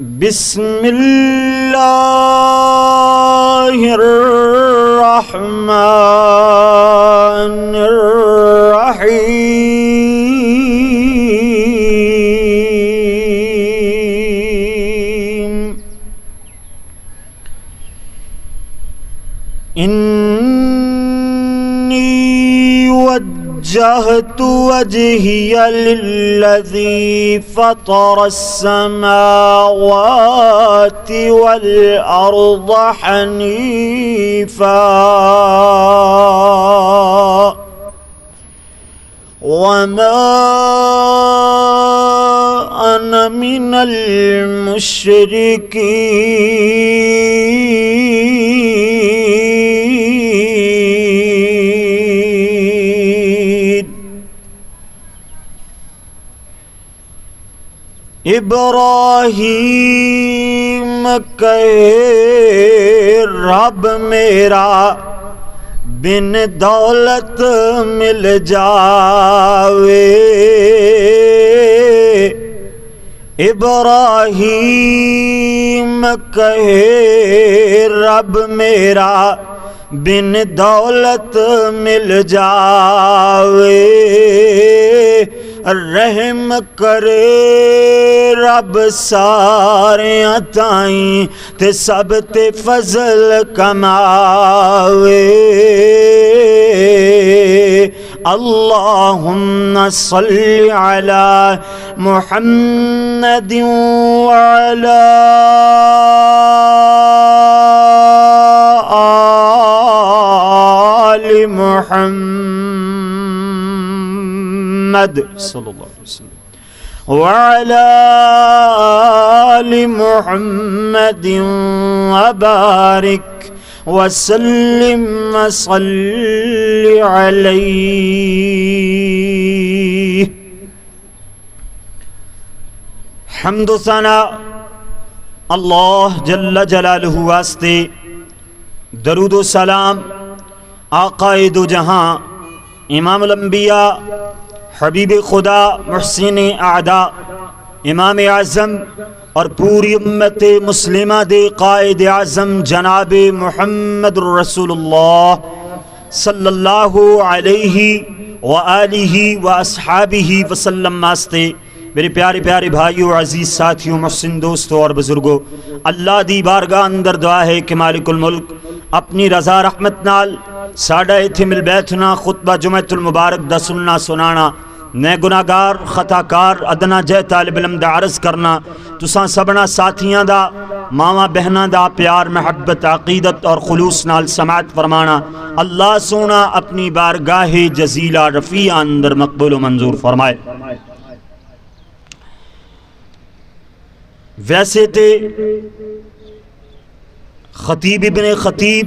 بسم اللہ الرحمن الرحیم انی وجہت وجہی للذی فطر السماوات والارض حنیفا وما انا من المشرکین۔ ابراہیم کہے رب میرا بن دولت مل جاوے، ابراہیم کہے رب میرا بن دولت مل جاوے، رحم کرے رب ساریاں تائیں تے سب تے فضل کماوے۔ اللہم صلی علی محمد وعلی آل محمد صلی اللہ علیہ وسلم وعلى آل محمد وبارك وسلم وصل عليه۔ حمد و ثنا اللہ جل جلالہ واسطے، درود و سلام آقا دو جہاں امام الانبیاء حبیب خدا محسن اعدا امام اعظم اور پوری امت مسلمہ دے قائد اعظم جناب محمد رسول اللہ صلی اللہ علیہ وآلہ واصحابہ وسلم واسطے۔ میرے پیارے پیارے بھائیوں، عزیز ساتھیوں، محسن دوستوں اور بزرگوں، اللہ دی بارگاہ اندر دعا ہے کہ مالک الملک اپنی رضا رحمت نال ساڈا ایتھے مل بیٹھنا، خطبہ جمعۃ المبارک دا سننا سنانا، میں گناہگار خطاکار ادنا جے طالب علم دا عرض کرنا، تساں سبنا ساتھیاں دا ماواں بہناں دا پیار محبت عقیدت اور خلوص نال سماعت فرمانا، اللہ سونا اپنی بارگاہ جزیلہ رفیع اندر مقبول و منظور فرمائے۔ ویسے تے خطیب ابن خطیب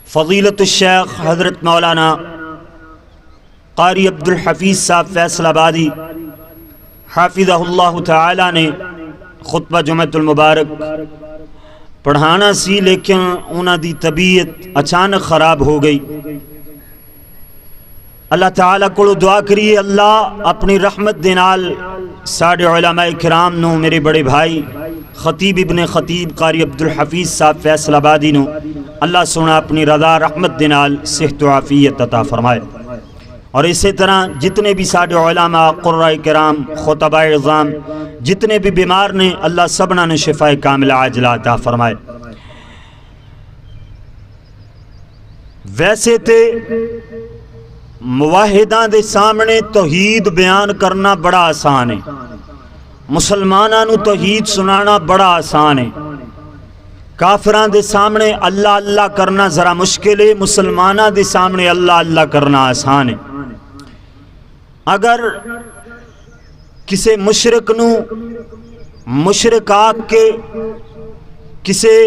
فضیلت الشیخ حضرت مولانا قاری عبدالحفیظ صاحب فیصل آبادی حافظہ اللہ تعالی نے خطبہ جمعۃ المبارک پڑھانا سی، لیکن انہاں دی طبیعت اچانک خراب ہو گئی۔ اللہ تعالیٰ کو دعا کریے اللہ اپنی رحمت دے نال ساڈے علماء کرام نو، میرے بڑے بھائی خطیب ابن خطیب قاری عبدالحفیظ صاحب فیصل آبادی نو اللہ سونا اپنی رضا رحمت دے نال صحت و عافیت عطا فرمائے، اور اسی طرح جتنے بھی ساڈے علماء قرآء کرام خطباء اعظام جتنے بھی بیمار نے، اللہ سبنا نے شفاء کاملہ عاجلہ عطا فرمائے۔ ویسے تے موحداں دے سامنے توحید بیان کرنا بڑا آسان ہے، مسلماناں نو توحید سنانا بڑا آسان ہے، کافراں دے سامنے اللہ اللہ کرنا ذرا مشکل ہے، مسلماناں دے سامنے اللہ اللہ کرنا آسان ہے۔ اگر کسے مشرک نو مشرک آکھ کے کسے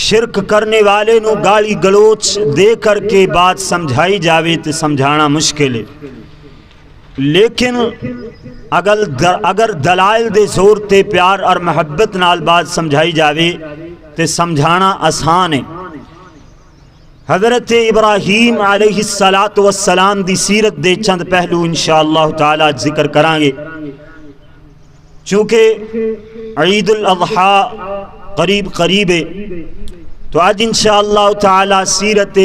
شرک کرنے والے نو گالی گلوچ دے کر کے بات سمجھائی جاوے تو سمجھانا مشکل ہے، لیکن اگر دلائل دے زور تے پیار اور محبت نال بات سمجھائی جاوے تے سمجھانا آسان ہے۔ حضرت ابراہیم علیہ السلام دی سیرت دے چند پہلو انشاءاللہ تعالی ذکر کرانگے۔ چونکہ عید الاضحیٰ قریب ہے تو آج انشاءاللہ تعالی سیرت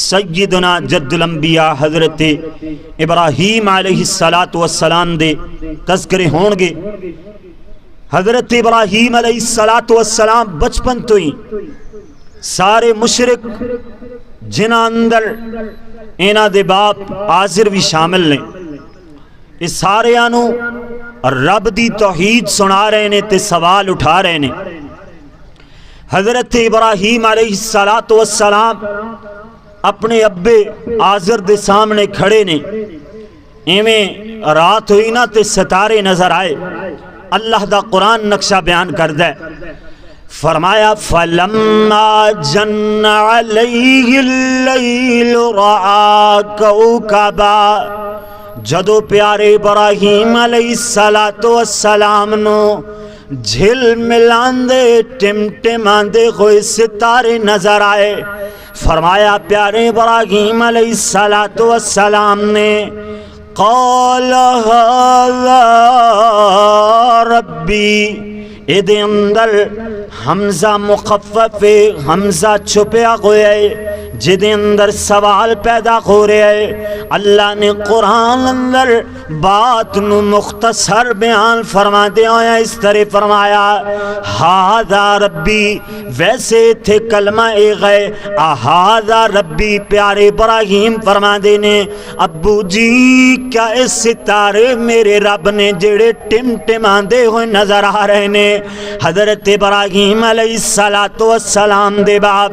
سیدنا جد الانبیاء حضرت ابراہیم علیہ السلام دے تذکرے ہون گے۔ حضرت ابراہیم علیہ السلام بچپن تو ہی سارے مشرک جنہاں اندر انہاں دے باپ آزر بھی شامل نے، اس سارے آنو رب دی توحید سنا رہے نے تے سوال اٹھا رہے نے۔ حضرت ابراہیم علیہ السلام اپنے ابے آزر دے سامنے کھڑے نے، ایویں رات ہوئی نا تے ستارے نظر آئے۔ اللہ دا قرآن نقشہ بیان کردہ ہے، فرمایا فَلَمَّا جَنَّ عَلَيْهِ اللَّيْلُ رَآ كَوْكَبًا، جدو پیارے ابراہیم علیہ السلام نو جھل ملاندے ٹمٹماندے ہوئے ستارے نظر آئے، فرمایا پیارے ابراہیم علیہ السلام نے قال هذا ربی، ادھے اندر حمزہ مخفف حمزہ چھپیا ہویا ہے جدے اندر سوال پیدا ہو رہے ہے۔ اللہ نے قرآن اندر بات نو مختصر بیان فرما دے ہویا، اس طرح فرمایا ہاذا ربی، ویسے تھے کلمہ گئے ہاذا ربی، پیارے ابراہیم فرما دے نے ابو جی کیا اس ستارے میرے رب نے جڑے ٹم ٹماندے ہوئے نظر آ رہے نے۔ حضرت ابراہیم علیہ السلام دے باپ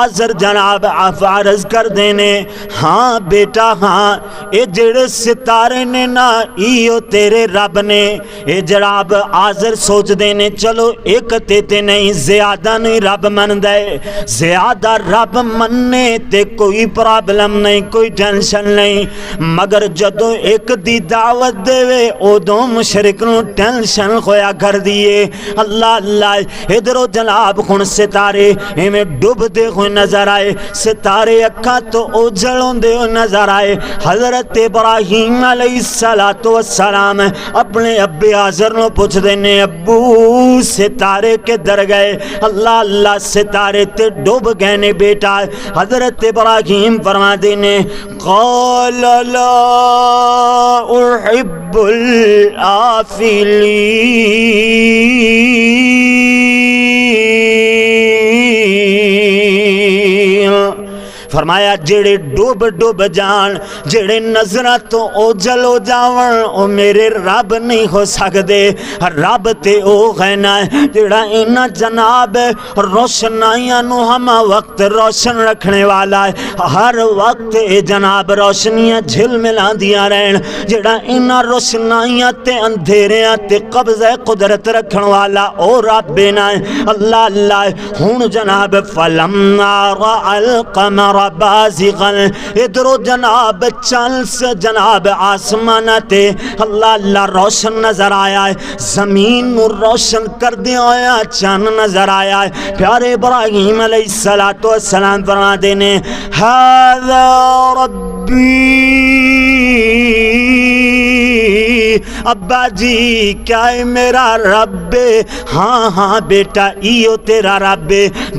آزر جناب عرض کر دینے ہاں بیٹا ہاں، اے جڑے ستارے نے نا ایو تیرے رب نے۔ اے جناب آزر سوچ دینے چلو ایک تے نہیں زیادہ نہیں رب من دے، زیادہ رب مننے تے کوئی پرابلم نہیں، کوئی ٹینشن نہیں، مگر جدو ایک دی دعوت دے وے او دو مشرک نو ٹینشن ہویا کر دیئے۔ اللہ اللہ ادھرو جناب ہن ستارے ہمیں ڈوب دے ہوئے نظر آئے، ستارے اکھا تو اجڑوں دے ہوئے نظر آئے۔ حضرت ابراہیم علیہ السلام اپنے ابے آزر نو پوچھ دینے ابو ستارے کے در گئے؟ اللہ اللہ ستارے تے ڈوب گئے نے بیٹا۔ حضرت ابراہیم فرما دینے قال لا احب الآفلین، فرمایا جڑے ڈوب جان، جڑے نظرہ تو اوجل ہو جاون او میرے رب نہیں ہو سکدے۔ رب تے او غینا ہے جڑا انہاں جناب روشنائیاں نو ہما وقت روشن رکھنے والا ہے، ہر وقت اے جناب روشنیاں جھل ملا دیا رہن، جڑا انہاں روشنائیاں تے اندھیریاں تے قبضہ قدرت رکھن والا او رب نا ہے۔ اللہ اللہ ہن جناب فلما رأى القمر بازغن، ادھرو جناب چلس جناب آسمانتے اللہ اللہ روشن نظر آیا ہے، زمین نو روشن کر دیا آیا چاند نظر آیا ہے۔ پیارے ابراہیم علیہ السلام فرما دینے هذا ربی، ابا جی کیا ہے میرا رب؟ ہاں ہاں بیٹا ایو تیرا رب۔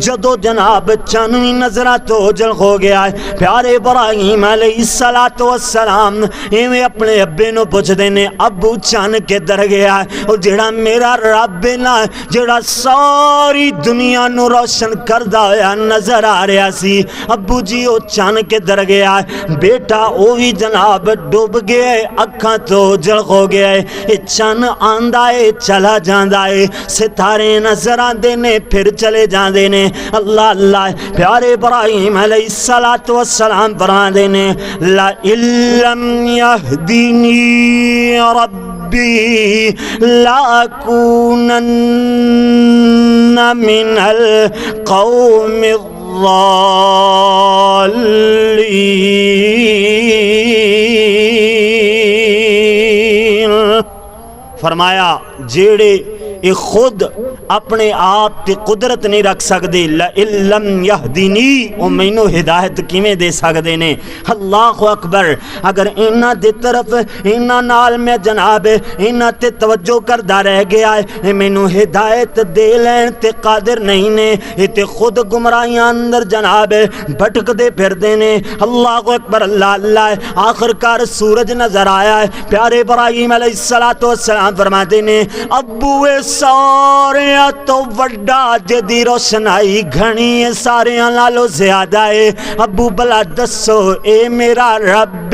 جدو جناب چانوی نظرہ تو جل ہو گیا ہے، پیارے ابراہیم علیہ السلام ایویں اپنے ابے نو پوچھ دینے ابو چان کے در گیا ہے، اور جڑا میرا رب نا جڑا ساری دنیا نو روشن کردہ ہویا نظر آ رہا سی، ابو جی او چان کے در گیا ہے بیٹا، او بھی جناب ڈوب گیا ہے، اکھاں تو جل ہو گیا ہے، اے چان آندہ ہے چلا جاندہ ہے، ستارے نظر آندے نے پھر چلے جاندے نے۔ اللہ اللہ پیارے ابراہیم علیہ السلام فرما دینے لَئِن لَّمْ يَهْدِنِي رَبِّي لَأَكُونَنَّ مِنَ الْقَوْمِ الضَّالِّينَ۔ فرمایا جیڑے خود اپنے آپ تے قدرت نہیں رکھ سکدے، لَإِلَّمْ يَهْدِنِي او مینوں ہدایت کیویں دے سکدے نے؟ اللہ اکبر۔ اگر انہاں دے طرف انہاں نال میں جناب انہاں تے توجہ کردا رہ گیا ہے، مینوں ہدایت دے لین تے قادر نہیں نے، یہ تے خود گمراہیاں اندر جناب بھٹک دے پھر دے نے۔ اللہ اکبر، اللہ اللہ۔ آخر کار سورج نظر آیا ہے، پیارے ابراہیم علیہ السلام فرماتے نے ابو سارے تو وڈا جدی روشنائی گھنی ہے سارے نالوں زیادہ ہے، ابو بلا دسو اے میرا رب۔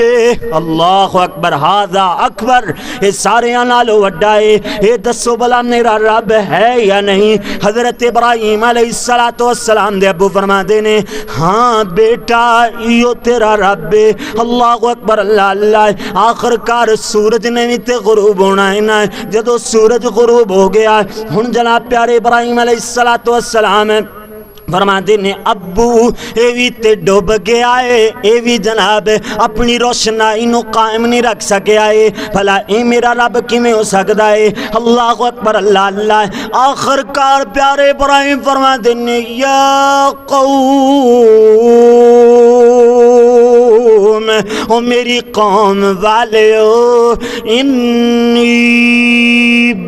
اللہ اکبر، ہاذا اکبر، اے سارے نالوں وڈا ہے، اے دسو بلا میرا رب ہے یا نہیں؟ حضرت ابراہیم علیہ السلام دے ابو فرماتے نے ہاں بیٹا یہ تیرا رب ہے۔ اللہ اکبر، اللہ اللہ۔ آخر کار سورج نے بھی تے غروب ہونا ہے نا، جدو سورج غروب ہو گیا ہن جناب پیارے ابراہیم علیہ السلام فرماتے نے ابو اے بھی تے ڈوب گیا ہے، اے بھی جناب اپنی روشنائی نو قائم نہیں رکھ سکیا ہے، بھلا اے میرا رب کیویں ہو سکدا ہے؟ اللہ اکبر، اللہ اللہ۔ آخر کار پیارے ابراہیم فرماتے نے یا قوم، او میری قوم والیو، انی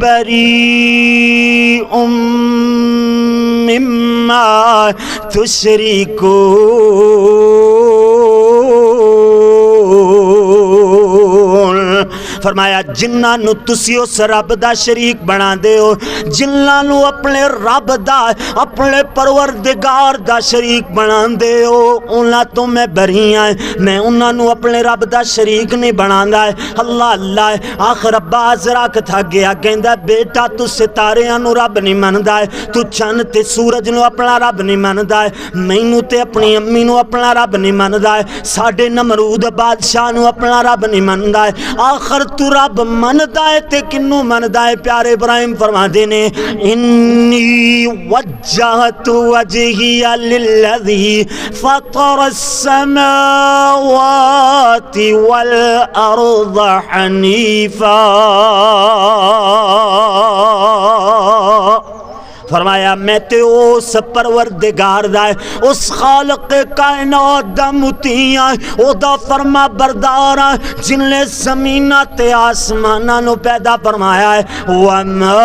بریء مما تشرکون۔ فرمایا جنہاں نو تسی اس رب دا شریک بنا دے ہو، جنہاں نو اپنے رب دا اپنے پروردگار دا شریک بنا دے ہو، انہاں تو میں بری ہاں، میں انہاں نو اپنے رب دا شریک نہیں بناندا ہے۔ اللہ اللہ۔ آخر عباس راک تھا گیا، کہندا بیٹا تو ستاریاں نو رب نہیں مندا ہے، تو چند تے سورج نو اپنا رب نہیں مندا ہے، مینوں تے اپنی امی نو اپنا رب نہیں مندا ہے، ساڈے نمرود بادشاہ نو اپنا رب نہیں مندا ہے، آخر تو رب مندا ہے تے کنوں مندا ہے؟ پیارے ابراہیم فرماتے نے انی وجہت وجہی للذی فطر السماوات والارض حنیفا۔ فرمایا میں تے اس پروردگار دا ہے، اس خالق کائنات دا مطیع او دا فرما بردار جن نے زمینہ تے آسمانہ نو پیدا فرمایا ہے، وما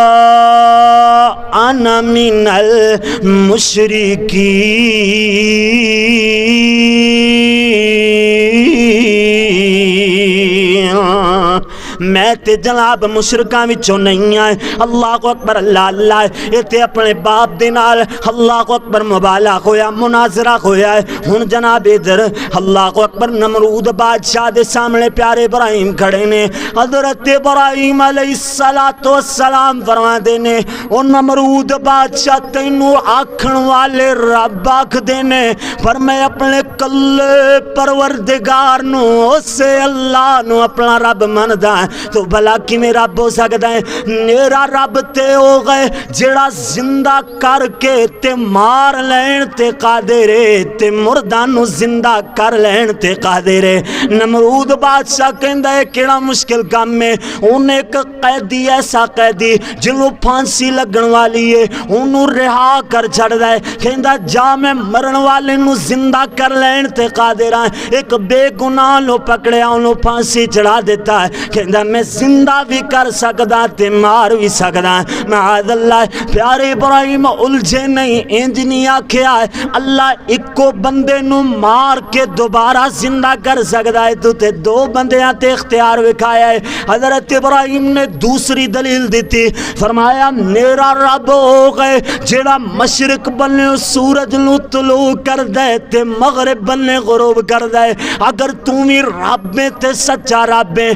انا من المشرکین، میں تے جناب مشرکاں وچوں نہیں آئے۔ اللہ اکبر، اللہ اللہ۔ یہ تے اپنے باپ دے نال اللہ اکبر مبالغہ ہویا، مناظرہ ہویا ہے۔ ہن جناب ادھر اللہ اکبر نمرود بادشاہ دے سامنے پیارے ابراہیم کھڑے نے، حضرت ابراہیم علیہ السلام فرماندے نے او نمرود بادشاہ تینوں آکھن والے رب آکھ دے نے، پر میں اپنے کلے پروردگار نو اسے اللہ نو اپنا رب مندا ہے، تو بھلا کی میرا رب ہو سکتا ہے؟ میرا رب تے ہو گئے جڑا زندہ کر کے تے مار لین تے قادر ہے، تے مردان نو زندہ کر لین تے قادر ہے۔ نمرود بادشاہ کہندا ہے کیڑا مشکل کام ہے؟ انہیں ایک قیدی ایسا قیدی جنہوں پھانسی لگن والی ہے انہوں رہا کر چھڑ دے، کہندا جا میں مرن والے نو زندہ کر لین تے قادر ہیں، ایک بے گناہ لو پکڑیا انہوں پھانسی چڑھا دیتا ہے، کہندا میں زندہ بھی کر سکدا تے مار بھی سکدا، معاذ اللہ۔ پیارے ابراہیم الجھے نہیں، انج نہیں آکھیا ہے اللہ ایکو بندے نو مار کے دوبارہ زندہ کر سکدا ہے، تو تے دو بندیاں تے اختیار وکھایا ہے۔ حضرت ابراہیم نے دوسری دلیل دیتی، فرمایا میرا رب ہو گئے جیڑا مشرق بنے سورج نو طلوع کر دے تے مغرب بنے غروب کر دے، اگر تم ہی رب میں تے سچا رب ہے،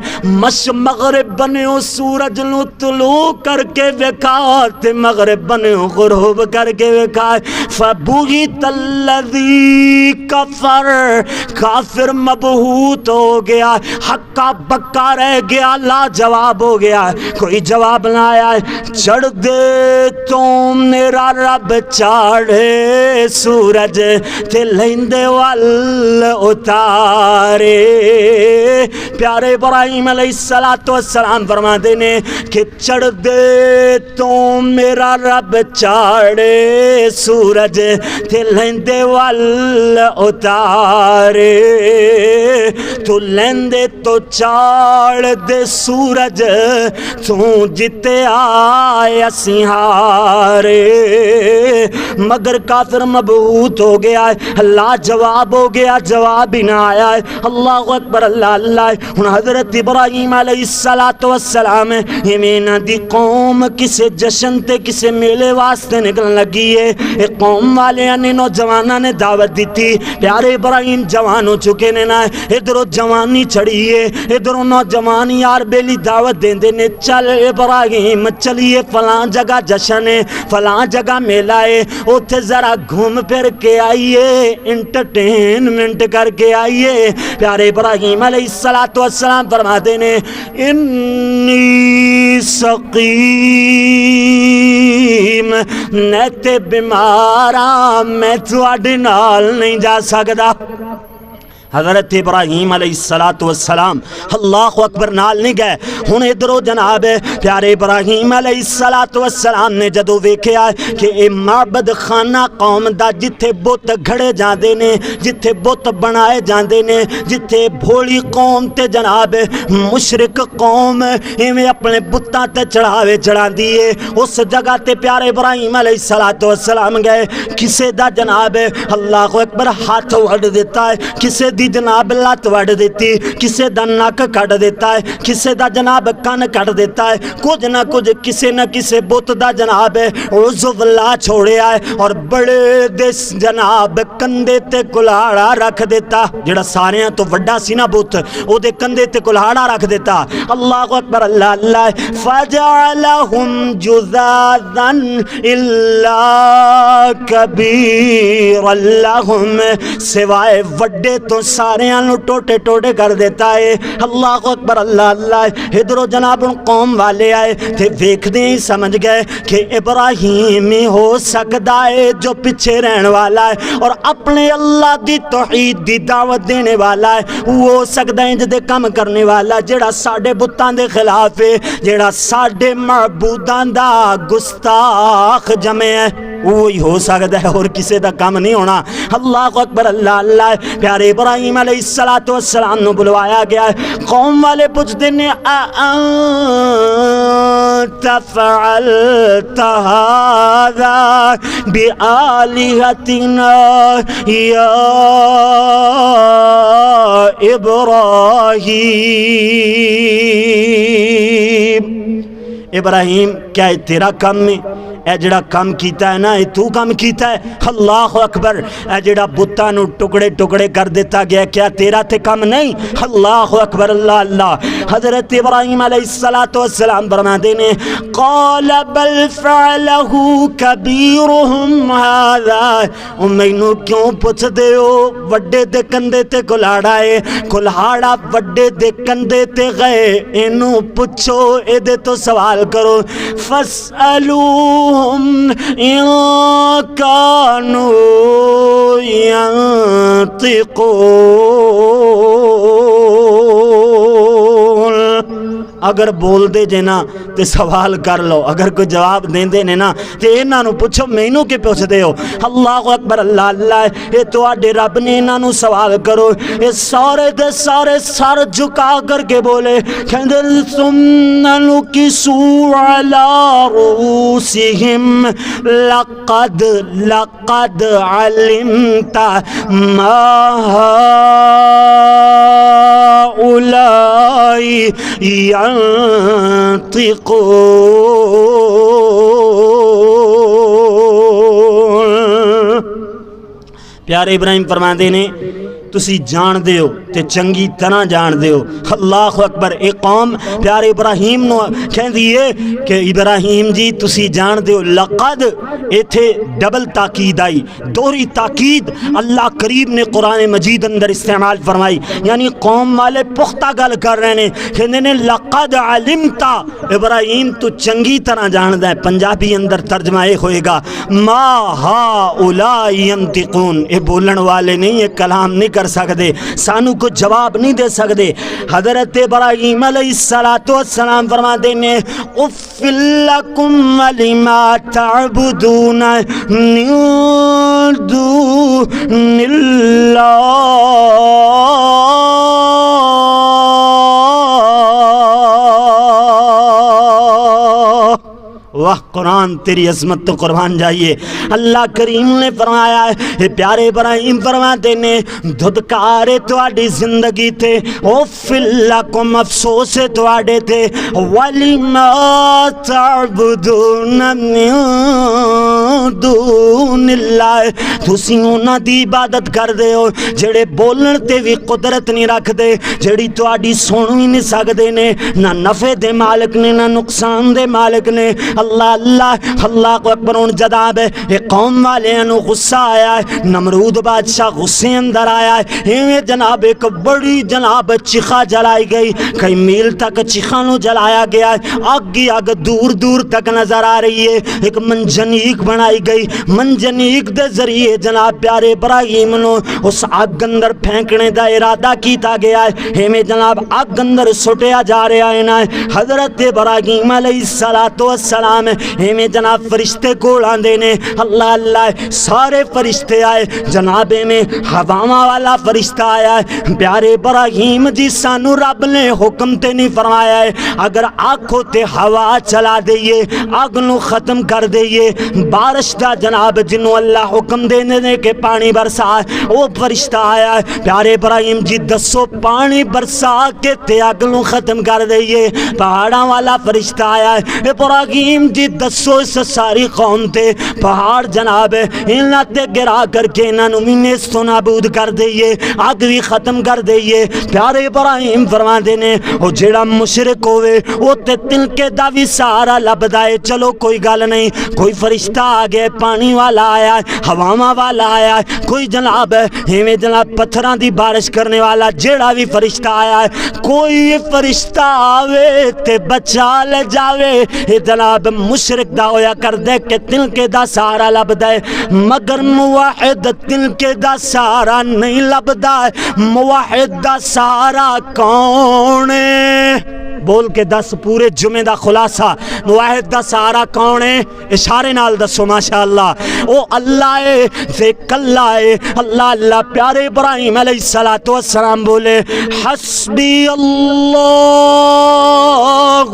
مغرب بنے سورج نو طلوع کر کے وکھا تے مغرب بنے غروب کر کے وکھا، فبہت الذی کفر، کافر مبہوت ہو گیا، حقا بکا رہ گیا، لا جواب ہو گیا، کوئی جواب نہ آیا ہے۔ چڑھ دے تو میرا رب چاڑھے سورج تے لیندے وال اتارے۔ پیارے ابراہیم علیہ السلام فرماتے نے کہ چڑھ دے تو میرا رب چاڑے سورج تے لیندے وال اتارے، تو لیندے تو چاڑ دے سورج تو جتے آیا سہارے، مگر کافر مبہوت ہو گیا ہے، اللہ جواب ہو گیا، جواب ہی نہ آیا ہے۔ اللہ اکبر، اللہ اللہ۔ ہن حضرت ابراہیم علیہ السلام ایویں دی قوم کسے جشن تے کسے میلے واسطے نکلن لگی ہے، ایک قوم والیاں نے نوجواناں نے دعوت دیتی، پیارے ابراہیم جوان ہو چکے نے نا، ادھروں جوانی چڑھی ہے، ادھروں نوجوان یار بیلی دعوت دیندے نے، چل ابراہیم چلیے فلاں جگہ جشن ہے، فلاں جگہ میلہ ہے، اوتھے ذرا گھوم پھر کے آئیے، انٹرٹینمنٹ کر کے آئیے۔ پیارے ابراہیم علیہ السلام فرماتے نے انی سقیم، میں تے بیماراں، میں تواڈے نال نہیں جا سکدا۔ حضرت ابراہیم علیہ السلام اللہ اکبر نال نہیں گئے۔ ہن ادھروں جناب پیارے ابراہیم علیہ السلام نے جدو ویکھیا کہ اے معبد خانہ قوم دا جتھے بت گھڑے جاندے نے، جتھے بت بنائے جاندے نے، جتھے بھولی قوم تے جناب مشرک قوم ایویں اپنے بتاں تے چڑھاوے چڑھاندی ہے، اس جگہ تے پیارے ابراہیم علیہ السلام گئے۔ کسے دا جناب اللہ اکبر ہاتھ وڈ دیتا ہے، کسے دی جناب لات وڈ دیتی، کسے دا نک کٹ دیتا ہے، کسے دا جناب کن کٹ دیتا ہے، کچھ نہ کچھ کسے نہ کسے بت دا جناب عضو لا چھوڑیا ہے، اور بڑے دس جناب کندے تے کلاڑا رکھ دیتا، جڑا ساریاں تو وڈا سی نا بت او دے کندے تے کلاڑا رکھ دیتا۔ اللہ اکبر، اللہ اللہ۔ فجعلہم جذاذا الا کبیرا لہم، سوائے وڈے تو ساریاں نو ٹوٹے ٹوٹے کر دیتا ہے۔ اللہ اکبر، اللہ اللہ۔ ادھروں جناب قوم والے آئے تھے، دیکھتے ہی سمجھ گئے کہ ابراہیم ہی ہو سکتا ہے جو پیچھے رہن والا ہے اور اپنے اللہ دی توحید دی دعوت دینے والا ہے، وہ ہو سکتا ہے جدے کم کرنے والا جڑا ساڈے بتاں دے خلاف ہے، جڑا ساڈے معبوداں دا گستاخ جمع ہے، وہی ہو سکتا ہے، اور کسی دا کم نہیں ہونا۔ اللہ اکبر، اللہ اللہ۔ پیارے ابراہیم علیہ السلام نو بلوایا گیا ہے، قوم والے پوچھتے نے اَأَنْتَ فَعَلْتَ هَذَا بِآلِهَتِنَا يَا ابراہیم۔ ابراہیم کیا ہے تیرا کم میں؟ اے جڑا کم کیتا ہے نا، اے تو کم کیتا ہے؟ اللہ اکبر۔ اے جڑا بتاں نو ٹکڑے ٹکڑے کر دیتا گیا، کیا تیرا تے کم نہیں؟ اللہ اکبر، اللہ اللہ۔ حضرت ابراہیم علیہ السلام فرماتے نے قال بل فعلہ کبیرہم ھذا، مینو کیوں پوچھ دے ہو؟ وڈے دے کندھے تے کلاڑا ہے، کلاڑا وڈے دے کندھے تے گئے، اینو پوچھو، اے دے تو سوال کرو۔ فاسألوہم ان کانوا ینطقون، اگر بول دے جے نا تے سوال کر لو، اگر کوئی جواب دیں دے نے نا تے انہاں نو پوچھو، مینوں کی پوچھ دے ہو؟ اللہ اکبر، اللہ اللہ۔ اے تواڈے رب نے انہاں نو سوال کرو، اے سارے دے سارے سر جھکا کر کے بولے، کہندے ثم نکسوا علی رؤوسہم لقد علمت ما هؤلاء ينطقون۔ پیارے ابراہیم فرماندے نے تسی جان دے ہو تے چنگی طرح جان دے ہو۔ اللہ اکبر۔ ایک قوم پیارے ابراہیم نو کہندی ہے کہ ابراہیم جی تسی جان دے ہو، لقد ایتھے ڈبل تاکید آئی، دوہری تاکید اللہ کریم نے قرآن مجید اندر استعمال فرمائی، یعنی قوم والے پختہ گل کر رہے ہیں، کہندے نے لقد علمتا، ابراہیم تو چنگی طرح جاندہ ہے۔ پنجابی اندر ترجمہ یہ ہوئے گا ما ہؤلاء ینطقون، اے بولن والے نہیں، یہ کلام نہیں کر کر سکتے، سانو کوئی جواب نہیں دے سکتے۔ حضرت ابراہیم علیہ السلام فرماتے ہیں اف لکم ولما تعبدون من دون اللہ واہ قرآن تیری عظمت تو قربان جائیے۔ اللہ کریم نے فرمایا ہے پیارے ابراہیم فرماتے نے دھدکارے تواڈی زندگی تھے، اوف لکم افسوس ہے تواڈے تھے، وَلِمَا تَعْبُدُونَ مِن دُونِ اللَّهِ تُسی انہاں دی عبادت کر دے ہو جڑے بولن تے بھی قدرت نہیں رکھ دے، جڑی تواڈی سن بھی نہیں سکدے نے، نہ نفع دے مالک نے نہ نقصان دے مالک نے۔ اللہ اللہ اللہ کو اکبر۔ ان جناب قوم والے نو غصہ آیا ہے، نمرود بادشاہ غصے اندر آیا ہے، ایویں جناب ایک بڑی جناب چیخا جلائی گئی، کئی میل تک چیخا نو جلایا گیا ہے، آگ کی آگ دور دور تک نظر آ رہی ہے، ایک منجنیق بنائی گئی، منجنیق دے ذریعے جناب پیارے ابراہیم نو اس آگ اندر پھینکنے دا ارادہ کیتا گیا ہے، ایویں جناب آگ اندر سٹیا جا رہا ہے نا۔ حضرت ابراہیم علیہ السلام ایویں جناب فرشتے کول آندے نے، اللہ اللہ سارے فرشتے آئے، جناب میں ہواواں والا فرشتہ آیا ہے، پیارے ابراہیم جی سانو رب نے حکم تے نہیں فرمایا ہے اگر آکھو تے ہوا چلا دئیے، آگ نو ختم کر دئیے، بارش دا جناب جنوں اللہ حکم دینے کے پانی برسا وہ فرشتہ آیا ہے، پیارے ابراہیم جی دسو پانی برسا کے تے آگ نو ختم کر دئیے، پہاڑاں والا فرشتہ آیا ہے، ابراہیم جی دسو اس ساری قوم تے پہاڑ جناب انہاں تے گرا کر کے انہاں نو نیست و نابود کر دئیے، آگ بھی ختم کر دئیے۔ پیارے ابراہیم فرماندے نے او جیڑا مشرک ہوئے او تے تنکے دا بھی سہارا لبدا ہے، چلو کوئی گل نہیں، کوئی فرشتہ آ گیا، پانی والا آیا ہے، ہواواں والا آیا ہے، کوئی جناب ایویں جناب پتھراں دی بارش کرنے والا جیڑا بھی فرشتہ آیا ہے، کوئی فرشتہ آوے تے بچا لے جاوے، اے جناب مشرک دا ہویا کر دے کہ تنکے دا سہارا لبدا ہے، مگر موحد تنکے دا سہارا نہیں لبدا ہے، موحد دا سہارا کون ہے؟ بول کے دس پورے جمعے دا خلاصہ، موحد دا سہارا کون ہے؟ اشارے نال دسو ماشاءاللہ، او اللہ ہے، ذکر اللہ ہے، اللہ اللہ۔ پیارے ابراہیم علیہ السلام بولے حسبی اللہ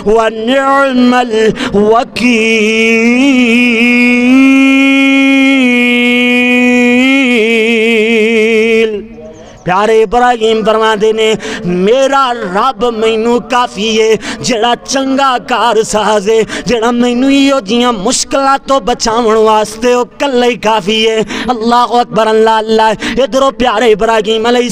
ونعم الوکیل۔ پیارے ابراہیم فرماندے نے میرا رب مینوں کافی ہے، جڑا چنگا کار ساز ہے، جڑا مینوں ایو جیاں مشکلاں تو بچاون واسطے او کلا ہی کافی ہے۔ اللہ اکبر اللہ اللہ۔ ادھروں پیارے ابراہیم علیہ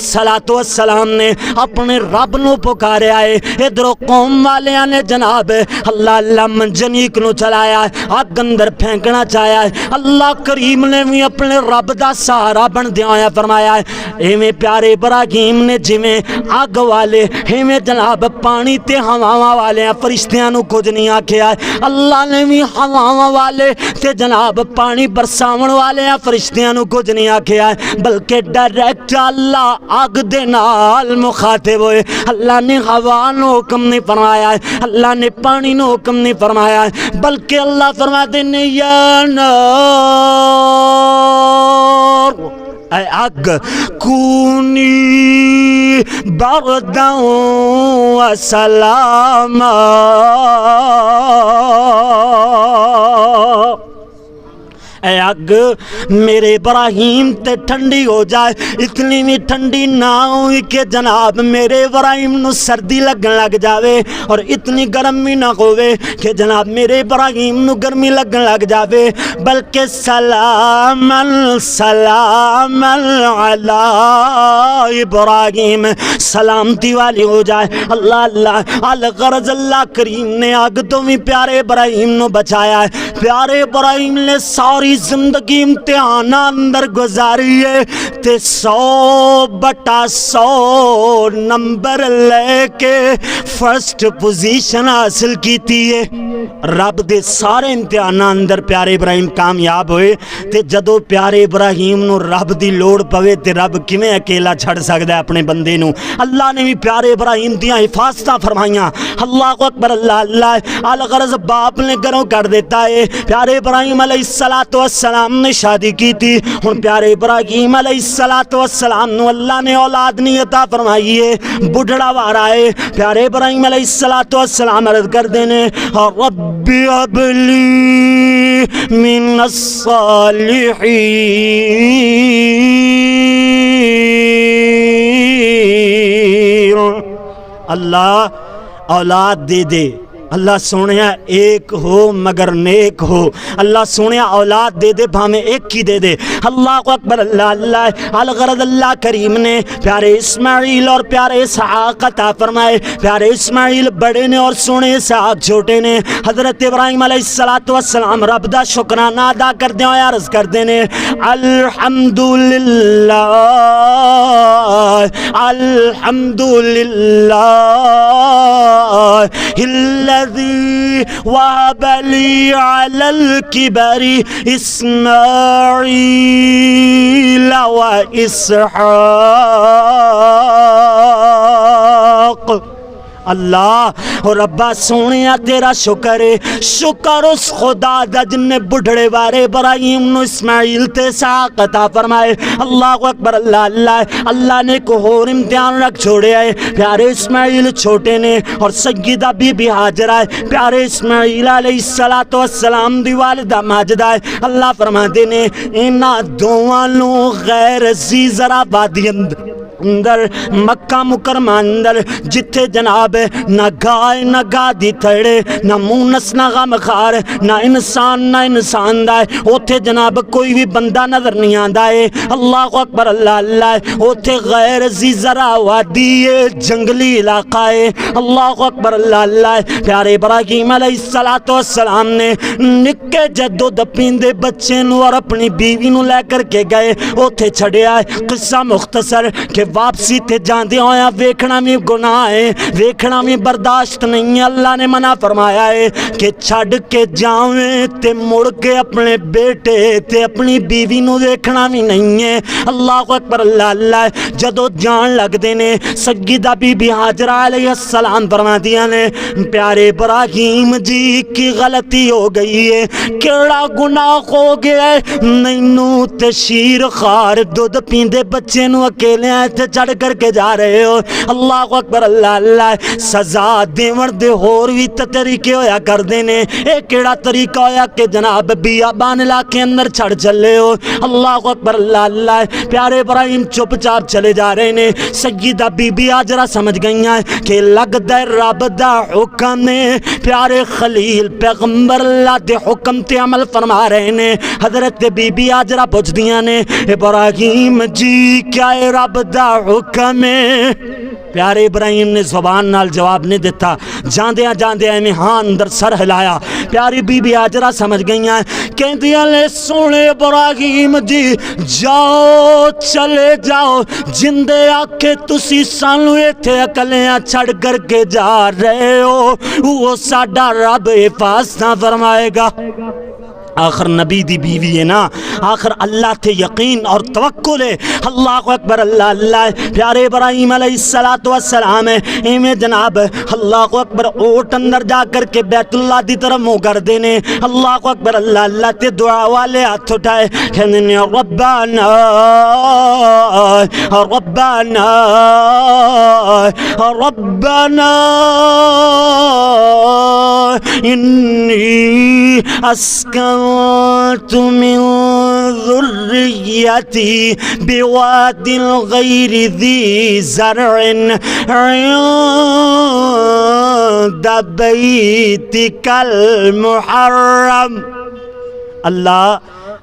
السلام نے اپنے رب نو پکاریا ہے، ادھروں قوم والیاں نے جناب اللہ اللہ منجنیق نو چلایا ہے، آگ اندر پھینکنا چاہیا ہے، اللہ کریم نے بھی اپنے رب دا سہارا بن دیا ہویا فرمایا ہے۔ ایویں پیارے ابراہیم نے جویں آگ والے ایویں جناب پانی تے ہواواں والے فرشتیاں نو کچھ نہیں آکھیا ہے، اللہ نے بھی ہواواں والے تے جناب پانی برساون والے فرشتیاں نو کچھ نہیں آکھیا ہے، بلکہ ڈائریکٹ اللہ آگ دے نال مخاطب ہوئے۔ اللہ نے ہوا نو حکم نہیں فرمایا ہے، اللہ نے پانی نو حکم نہیں فرمایا ہے، بلکہ اللہ فرماتے ہیں یا نار اے آگ کونی بردا و سلاما، اے آگ میرے ابراہیم تے ٹھنڈی ہو جائے، اتنی بھی ٹھنڈی نہ ہوئی کہ جناب میرے ابراہیم نو سردی لگن لگ جاوے، اور اتنی گرم بھی نہ ہوئے کہ جناب میرے ابراہیم نو گرمی لگن لگ جاوے، بلکہ سلاما سلاما علی ابراہیم، سلامتی والی ہو جائے۔ اللہ اللہ الغرض اللہ کریم نے آگ تو بھی پیارے ابراہیم نو بچایا ہے۔ پیارے ابراہیم نے ساری زندگی امتحان اندر گزاری ہے تے 100/100 نمبر لے کے فرسٹ پوزیشن پوزیشن حاصل کیتی ہے رب دے سارے امتحاناں اندر پیارے ابراہیم کامیاب ہوئے تے جدو پیارے ابراہیم نو رب دی لوڑ پوے تے رب کیویں اکیلا چھڑ سکدا ہے اپنے بندے نو اللہ نے بھی پیارے ابراہیم دیاں حفاظتاں فرمائیاں اللہ اکبر اللہ اللہ الغرض باپ نے گھروں کر دیتا ہے پیارے ابراہیم علیہ السلام نے شادی کی تھی ہن پیارے ابراہیم علیہ السلام نو اللہ نے اولاد نہیں عطا فرمائی ہے بڑھڑا وارا ہے پیارے ابراہیم علیہ السلام عرض کر دینے رب هب لی من الصالحین اللہ اولاد دے دے اللہ سونے ایک ہو مگر نیک ہو اللہ سونے اولاد دے دے بھامیں ایک کی دے دے اللہ اکبر اللہ اللہ الغرض اللہ کریم نے پیارے اسماعیل اور پیارے اسحاق عطا فرمائے پیارے اسماعیل بڑے نے اور سونے اسحاق چھوٹے نے حضرت ابراہیم علیہ السلام رب دا شکرانہ ادا کر دیں اور عرض کر دینے الحمدللہ الحمدللہ الذي وهب لي على الكبر إسماعيل وإسحاق اللہ اور ربا سونیا تیرا شکر ہے شکر اس خدا دا جن نے بڑھڑے بارے ابراہیم نو اسماعیل تے اسحاق عطا فرمائے اللہ اکبر اللہ اللہ اللہ نے کو اور امتحان رکھ چھوڑے آئے پیارے اسماعیل چھوٹے نے اور سیدہ بی بی ہاجرہ ہے پیارے اسماعیل علیہ السلام دی والدہ ماجدہ ہے اللہ فرما دینے انہاں دوانو غیر عزیز را بادی اندر مکہ مکرمہ اندر جتھے جناب نہ گائے نہ گادی تھڑے نہ مونس نہ غمخار نہ انسان دائے اوتھے جناب کوئی بھی بندہ نظر نہیں آندائے اللہ اکبر اللہ اللہ اوتھے غیر عزیز را وادی جنگلی علاقہ ہے اللہ اکبر اللہ اللہ پیارے ابراہیم علیہ السلام نے نکے جدو دپیندے بچے نو اور اپنی بیوی نو لے کر کے گئے اوتھے چھڑے آئے قصہ مختصر کہ واپسی تے جاندے ہویا ویکھنا میں گناہ ہے ویکھنا میں برداشت نہیں ہے اللہ نے منع فرمایا ہے کہ چھڑ کے جاویں تے مڑ کے اپنے بیٹے تے اپنی بیوی نو ویکھنا بھی نہیں ہے اللہ اکبر اللہ اللہ جدو جان لگ دینے سیدہ بی بی ہاجرہ علیہ السلام فرما دیا نے پیارے ابراہیم جی کی غلطی ہو گئی ہے کیڑا گناہ ہو گیا ہے نینو تے شیر خار دودھ پیندے بچے نو اکیلے آئے تے چڑھ کر کے جا رہے ہو اللہ اکبر اللہ اللہ سزا دیور دے ہور بھی طریقے ہویا کر دینے ایک کیڑا طریقہ ہویا کہ جناب بیابان علاقے اندر چھڑ چلے ہو اللہ اکبر اللہ اللہ پیارے ابراہیم چپ چاپ چلے جا رہے نے سیدہ بی بی ہاجرہ سمجھ گئی ہیں کہ لگ دے رب دا حکم ہے پیارے خلیل پیغمبر اللہ دے حکم تے عمل فرما رہے نے حضرت بی بی ہاجرہ پوچھ دیاں نے ابراہیم جی کیا ہے رب دا حکم ہے پیارے ابراہیم نے زبان نال جواب نہیں دیتا جاندے میں ہاں اندر سر ہلایا پیاری بی بی ہاجرہ سمجھ گئی ہیں کہندیاں لے سونے ابراہیم جی جاؤ چلے جاؤ جندے آکے تسی سانو ایتھے اکلیاں چھڑ کر کے جا رہے ہو وہ ساڈا رب حفاظتاں فرمائے گا آخر نبی دی بیوی ہے نا آخر اللہ تے یقین اور توکل ہے اللہ اکبر اللہ اللہ پیارے ابراہیم علیہ السلام ہے ایمیں جناب اللہ اکبر اوٹ اندر جا کر کے بیت اللہ دی طرف منہ کر دینے اللہ اکبر اللہ اللہ تے دعا والے ہاتھ اٹھائے کہنے ربنا ربنا ربنا انی اسکنت من ذریتی بواد غیر ذی زرع عند بیتک المحرم اللہ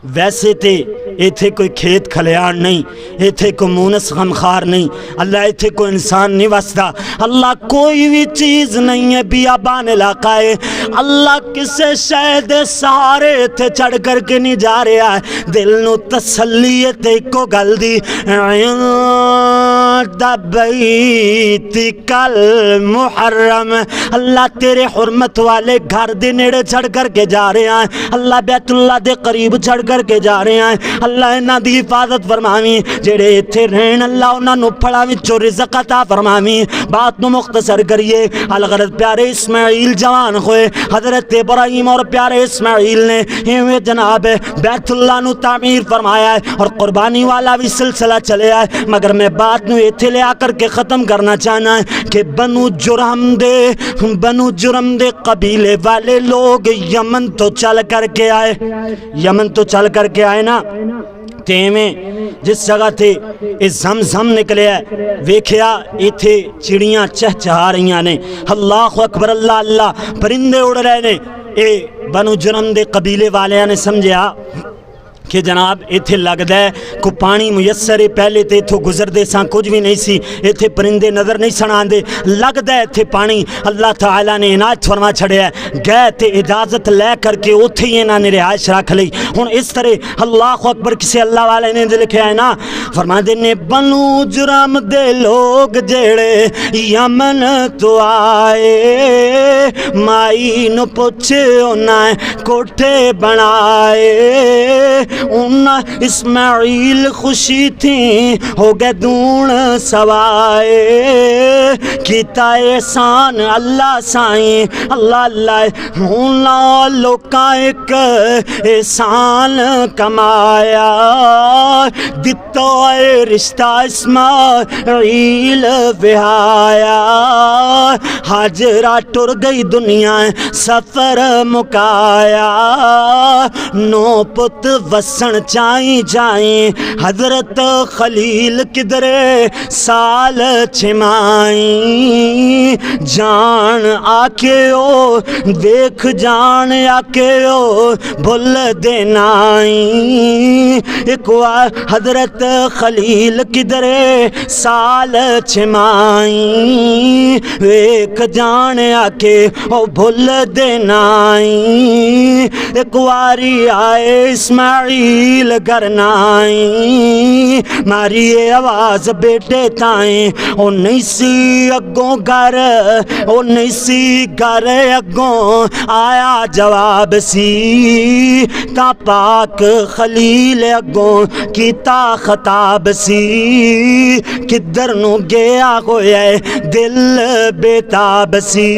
ویسے تے ایتھے کوئی کھیت کھلیان نہیں ایتھے کوئی مونس غمخار نہیں اللہ ایتھے کوئی انسان نہیں وستا اللہ کوئی بھی چیز نہیں ہے بیابان علاقہ ہے اللہ کسے شہد سارے ایتھے چڑھ کر کے نہیں جا رہا ہے دل نو تسلی تے کو گل دی بیت کل محرم، اللہ تیرے حرمت والے گھر دے نیڑے چڑھ کر کے جا رہے ہیں، اللہ بیت اللہ دے قریب چڑھ کر کے جا رہے ہیں، اللہ انہاں دی حفاظت فرماویں، جڑے ایتھے رہن اللہ انہاں نو پھڑا وچوں رزق عطا فرماویں۔ بات نو مختصر کریے، الغرض پیارے اسماعیل جوان ہوئے، حضرت ابراہیم اور پیارے اسماعیل نے ایویں جناب بیت اللہ نو تعمیر فرمایا ہے اور قربانی والا بھی سلسلہ چلے ہے، مگر میں بات نو ایتھے لے آ کر کے ختم کرنا چاہنا ہے کہ بنو جرم دے قبیلے والے لوگ یمن تو چل کر کے آئے نا، تیمیں جس جگہ تھے اس زمزم نکلے ہے، ویکھیا ایتھے چڑیاں چہچہا رہیاں نے، اللہ اکبر اللہ اللہ، پرندے اڑ رہے نے۔ اے بنو جرم دے قبیلے والیاں نے سمجھیا کہ جناب ایتھے لگدا ہے کو پانی میسر ہے، پہلے تے ایتھوں گزردے ساں کچھ بھی نہیں سی، ایتھے پرندے نظر نہیں سن آندے، لگدا ہے ایتھے پانی اللہ تعالیٰ نے عنایت فرما چھڑیا ہے، گئے تے اجازت لے کر کے اوتھے ہی انہاں نے رہائش رکھ لئی۔ ہن اس طرح اللہ اکبر کسی اللہ والے نے لکھیا ہے نا، فرماندے نے بنو جرم دے لوگ جڑے یمن تو آئے، مائی نو پوچھے انہاں کوٹھے بنائے، اسماعیل خوشی تھی ہو گئے دون سوائے، کیتا احسان اللہ سائیں اللہ اللہ، ہونا لوکاں ایک احسان کمایا، دتا اے رشتہ اسماعیل وہایا، حاجرہ ٹر گئی دنیا سفر مکایا، نو پت وسن چائیں حضرت خلیل کدرے سال چھمائیں، جان آکے او دیکھ جان آکے او بھول دینائیں، ایک حضرت خلیل کدرے سال چھمائیں، ایک جان آکے او بھول دینائیں، ایک واری آئے اسماعیل گرنائیں، ماری آواز بیٹے تائیں، او نہیں سی اگوں گر، او نہیں سی گر اگوں آیا جواب سی، تا پاک خلیل اگوں کیتا خطاب سی، کدھر نو گیا ہویا دل بیتاب سی،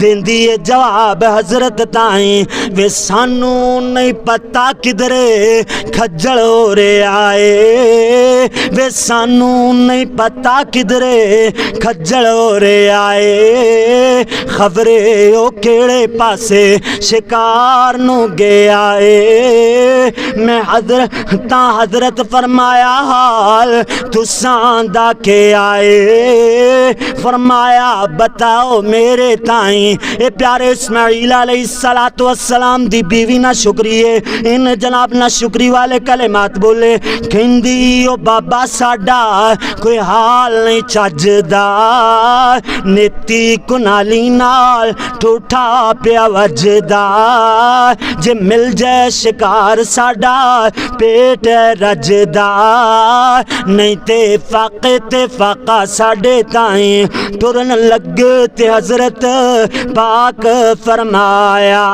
دین دیے جواب حضرت تائیں، وے سانو نہیں پتا کدھرے کھجڑ ہو رہے آئے، وے سانو نہیں پتا کدھرے کھجڑ ہو رہے آئے، خبرے او کیڑے پاسے شکار نو گے آئے، میں حضرت فرمایا حال تساں دا کے آئے، فرمایا بتاؤ میرے تائیں، اے پیارے اسماعیل علیہ السلام دی بیوی نہ شکریے، ان جناب نہ شکری والے کلمات بولے، کہندی او بابا ساڈا کوئی حال نہیں چجدا، نیتی کنالی نال ٹوٹا پیا وجدا، جے مل جائے شکار ساڈا پیٹ رجدا، نہیں تے فاقہ ساڈے تائیں ٹرن لگ تے حضرت پاک فرمایا،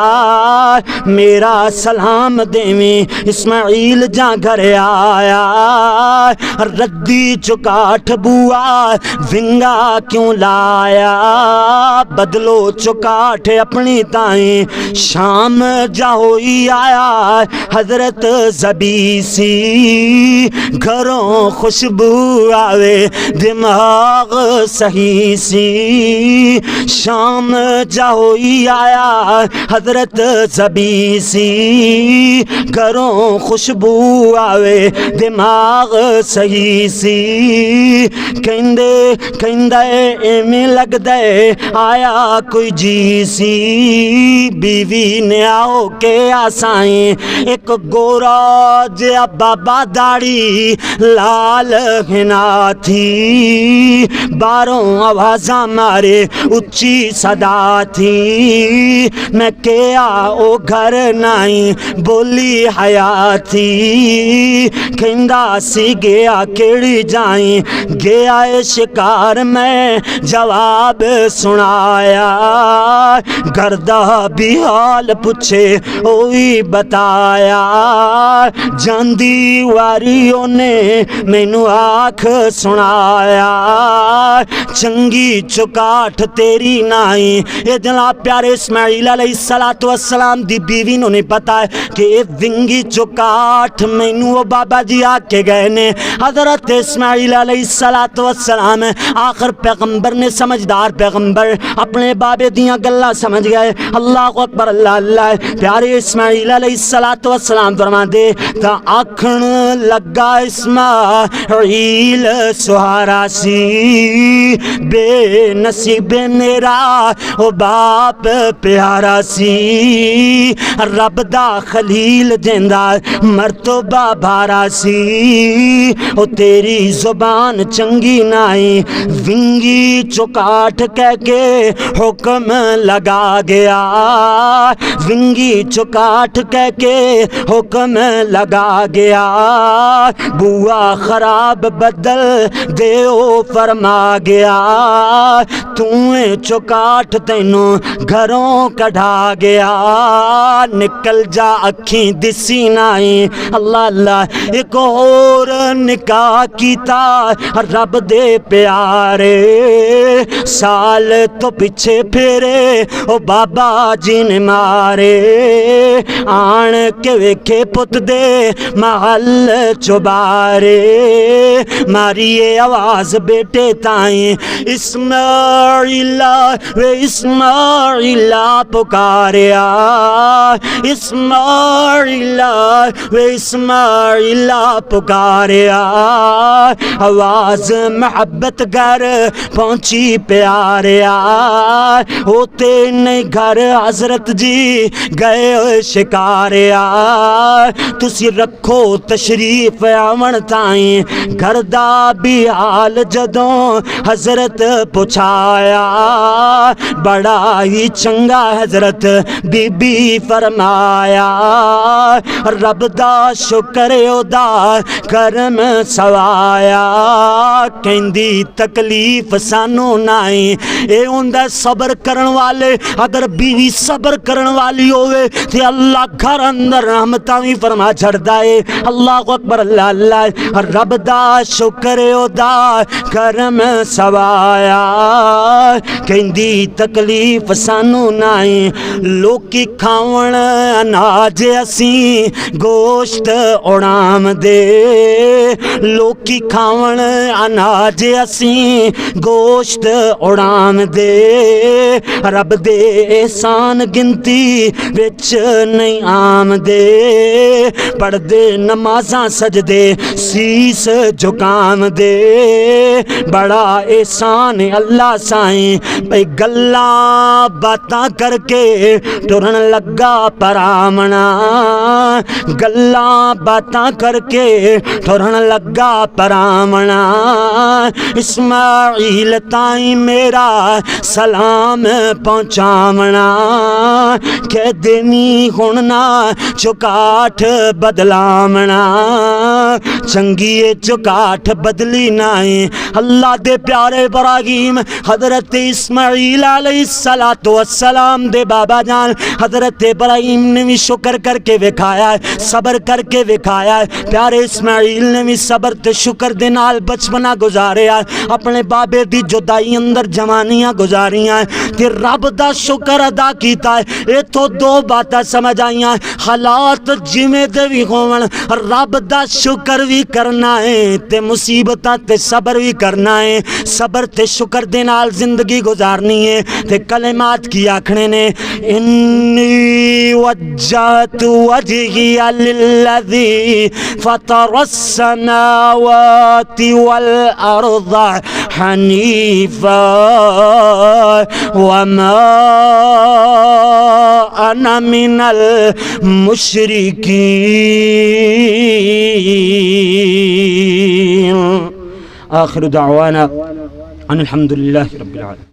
میرا سلام دیویں اسماعیل جاں گھر آیا، ردی چکاٹھ بوا ونگا کیوں لایا، بدلو چکاٹھ اپنی تائیں شام جا ہوئی آیا، حضرت زبیسی گھروں خوشبو آوے دماغ صحیح سی، شام جا ہوئی آیا حضرت زبیسی گھروں خوشبو آوے دماغ صحیح سی، کہندے ایمیں لگ دے آیا کوئی جی سی، بیوی نے آؤ کے آسائیں ایک گورا جیا بابا داڑی لال ہنا تھی، باروں آوازاں مارے اچھی صدا تھی، میں کیا او گھر نائیں بولی دی حیاتی کہندا سی گیا کیڑی جائیں گیا شکار میں جواب سنایا گردہ بھی حال پوچھے اوہی بتایا جاندی واریوں نے مینو آنکھ سنایا چنگی چکاٹ تیری نائی یہ جناب پیارے اسماعیل علیہ السلام دی بیوی نو نہیں پتا ہے کہ یہ ونگی چکاٹ مینو وہ بابا جی آ کے گئے نے حضرت اسماعیل علیہ السلام آخر پیغمبر نے سمجھدار پیغمبر اپنے بابے دیاں گلہ سمجھ گئے اللہ اکبر اللہ اللہ پیارے اسماعیل علیہ السلام فرما دے تا آکھن لگا اسماعیل سہارا سی بے نصیب میرا او باپ پیارا سی رب دا خلیل جیندہ مرتبہ بھارا سی او تیری زبان چنگی نائی ونگی چکاٹ کہہ کے حکم لگا گیا ونگی چکاٹ کہہ کے حکم لگا گیا بوا خراب بدل دیو فرما گیا تُویں چکاٹ تینوں گھروں کڑھا گیا نکل جا اکھیں دسی نائی اللہ اللہ ایک اور نکاح کیتا رب دے پیارے سال تو پیچھے پھیرے او بابا جی نے مارے آن کے ویکھے پت دے محل چبارے ماریے آواز بیٹے تائیں اسماعیل وے اسماعیل پکاریا اسماعیل وے اسماعیل پکاریا آواز محبت گھر پہنچی پیاریا ہوتے نہیں گھر حضرت جی گئے شکاریا تسی رکھو تشریف آمن تائیں گھر دا بھی حال جدوں حضرت پچھایا بڑا ہی چنگا حضرت بی بی فرمایا رب دا شکر ادا کرم سوایا کہندی تکلیف سانو نائی اے ہوندہ صبر کرن والے اگر بیوی صبر کرن والی ہوئے تے اللہ گھر اندر رحمتاں بھی فرما چھڑ دائے اللہ اکبر اللہ اللہ رب دا شکر ادا کرم سوایا کہندی تکلیف سانو نائی لوکی کھاون اناج اسی گوشت اڑام دے لوکی کھاون اناج اسی گوشت اڑام دے رب دے احسان گنتی وچ نہیں آم دے پڑھ دے نمازاں سجدے سیس جھکام دے بڑا احسان اللہ سائیں بھئی گلاں باتاں کر کے ٹرن لگا پرامنا گلاں باتاں کر کے ٹرن لگا پرامنا اسماعیل تائیں میرا سلام پہنچامنا کہ دینی ہننا چکاٹ بدلامنا چنگی چکاٹ بدلی نائیں اللہ دے پیارے ابراہیم حضرت اسماعیل علیہ السلام دے بابا جان حضرت ابراہیم نے بھی شکر کر کے وکھایا ہے صبر کر کے وکھایا ہے پیارے اسماعیل نے بھی صبر تے شکر دے نال بچپنا گزاریا ہے اپنے بابے دی جدائی اندر جوانیاں گزاریاں ہیں تے رب دا شکر ادا کیتا ہے اے تو دو باتاں سمجھ آئیاں حالات جمیں دے بھی ہون رب دا شکر بھی کرنا ہے تے مصیبتاں تے صبر بھی کرنا ہے صبر تے شکر دے نال زندگی گزارنی ہے تے کلمات کی آکھنے نے انی وجہت وجہی للذی فطر السماوات والارض حنیفا وما انا من المشرکین آخر دعوانا ان الحمد للہ رب العالمین.